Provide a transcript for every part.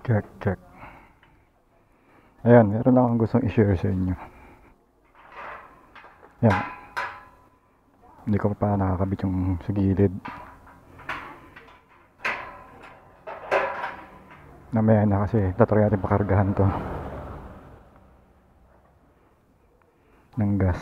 Check, check. Ayan, meron akong gustong i-share sa inyo. Ayan. Hindi ko pa nakakabit yung sa gilid. Namaya na kasi tatry natin pakargahan to ng gas.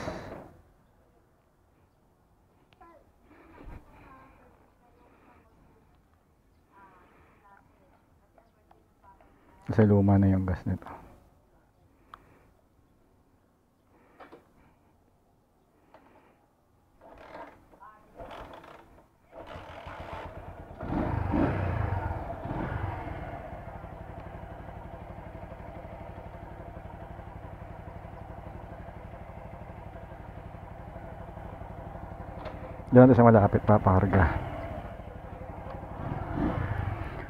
Kasi luma na yung gas nito. Diyan natin sa malapit papakarga.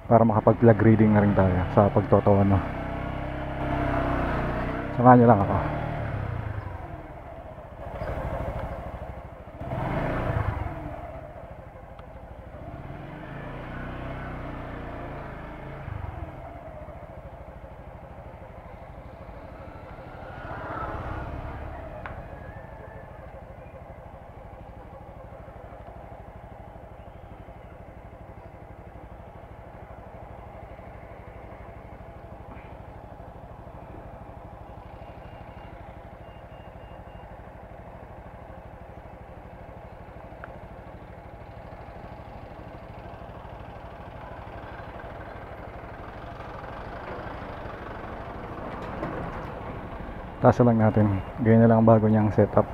Para makapag plug reading na rin tayo sa pagtotono. Samahan nyo lang ako. Taas lang natin. Ganyan na lang ang bago niyang setup.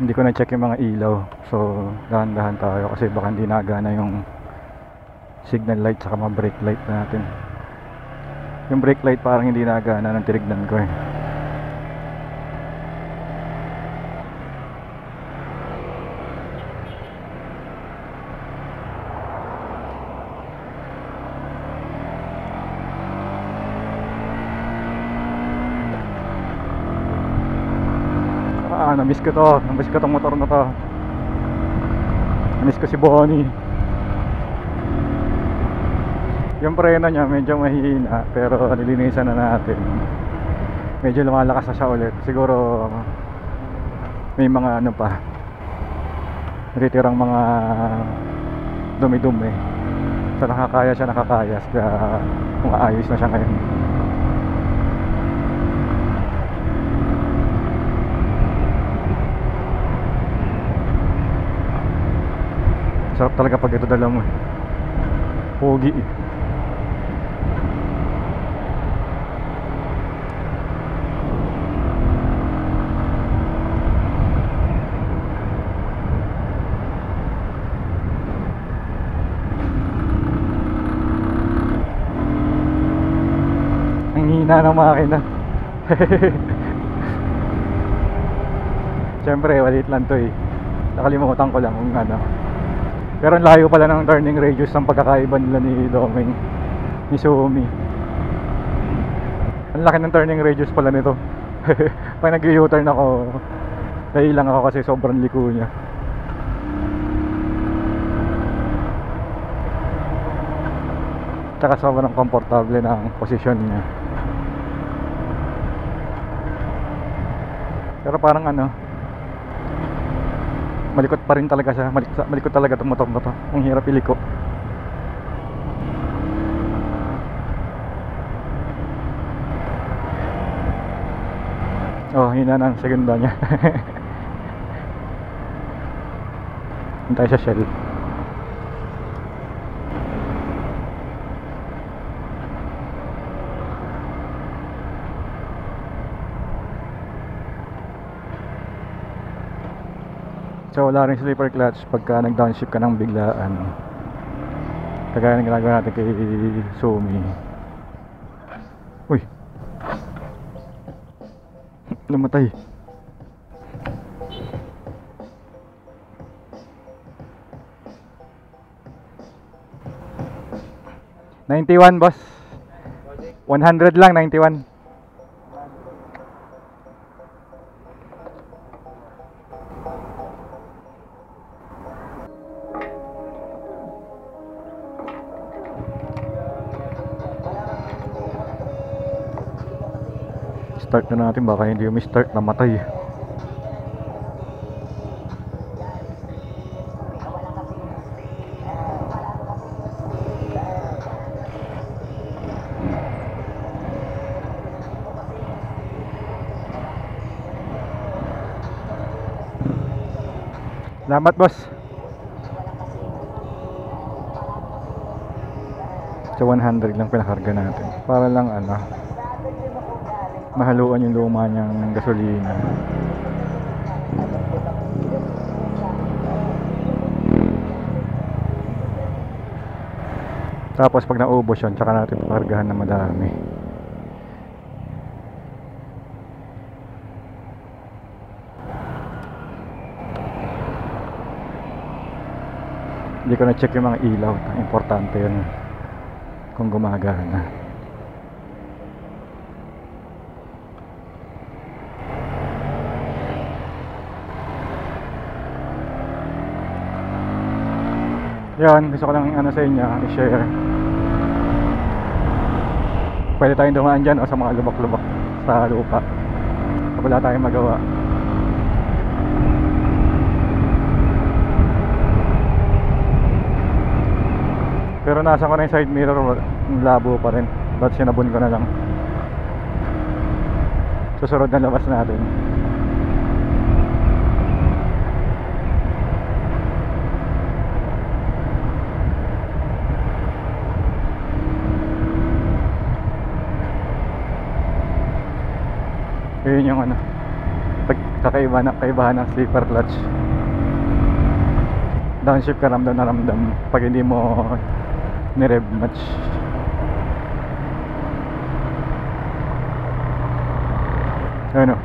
Hindi ko na-check yung mga ilaw. So, dahan-dahan tayo kasi baka hindi nagana yung signal light saka mga brake light natin. Yung brake light parang hindi nagana ng tinignan ko eh. Na-miss ko to. Na-miss ko tong motor na to. Na-miss ko si Bonnie. Yung preno niya medyo mahina pero nilinisan na natin. Medyo lumalakas na siya ulit. Siguro may mga ano pa, natitirang mga dumi-dumi. So nakakaya siya, nakakayas. Kaya kung aayos na siya ngayon. Sarap talaga pag ito dala mo. Pogi eh. Ang hina ng makina. Siyempre maliit lang to eh. Nakalimutan ko lang kung ano. Pero ang layo pala ng turning radius ng pagkakaiba nila ni Doming, ni Sumi. Ang laki ng turning radius pala nito. Pag nag-u-turn ako, nahilang ako kasi sobrang liko niya. Tsaka sobrang komportable ng posisyon niya. Pero parang ano, malikot pa rin talaga siya. Malikot talaga itong motor na to. Ang hirap iliko. Oh, hina ng segunda niya. Hintay sa Shell. So wala rin sleeper clutch pagka nag downshift ka ng biglaan, kagaya ng ginagawa natin kay Sumi. Uy, namatay. $91 boss. 100 lang, 91. start na natin, baka hindi umi-start, namatay. Salamat, boss. So 100 lang pinakarga natin para lang ano, mahaluan yung luma niyang gasolina. Tapos pag naubos yun, tsaka natin pakargahan na madami. Hindi ko na-check yung mga ilaw. Importante yun kung gumagana. Yan, gusto ko lang ano sa inyo, i-share. Pwede tayong dumaan dyan o sa mga lubak-lubak sa lupa. Wala tayong magawa. Pero nasa ko na yung side mirror, labo pa rin. Ba't sinabon ko na lang. Susunod na labas natin. Yun yung ano, kaibahan ng sleeper clutch. Downshift ka ramdam na ramdam pag hindi mo ni-rev much. Ano?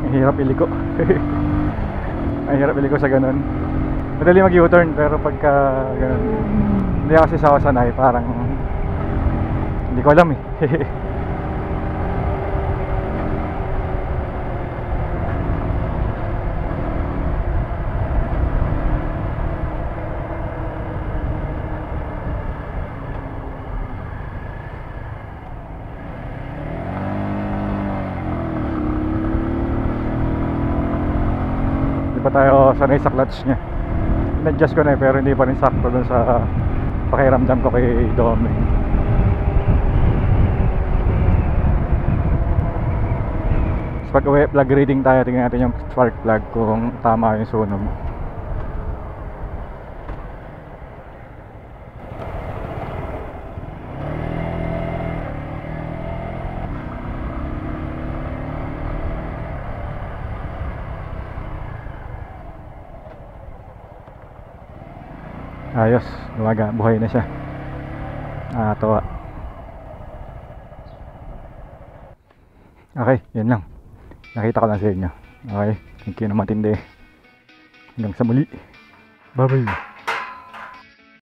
Ang hirap iliko. Ang hirap iliko sa ganun. Madali mag U-turn pero pagka ganun, hindi kasi sa ako sanay, parang hindi ko alam eh. Hindi pa tayo sanay sa clutch nya. In-adjust ko na eh, pero hindi pa rin sakto dun sa pakiramdam ko kay Dome. So pag uwi, plug reading tayo, tingnan natin yung spark plug kung tama yung sunog. Ayos, lumaga, buhay na siya. Tawa. Okay, yun lang. Nakita ko lang sa inyo. Okay, thank you na matindi. Hanggang sa muli. Bye bye.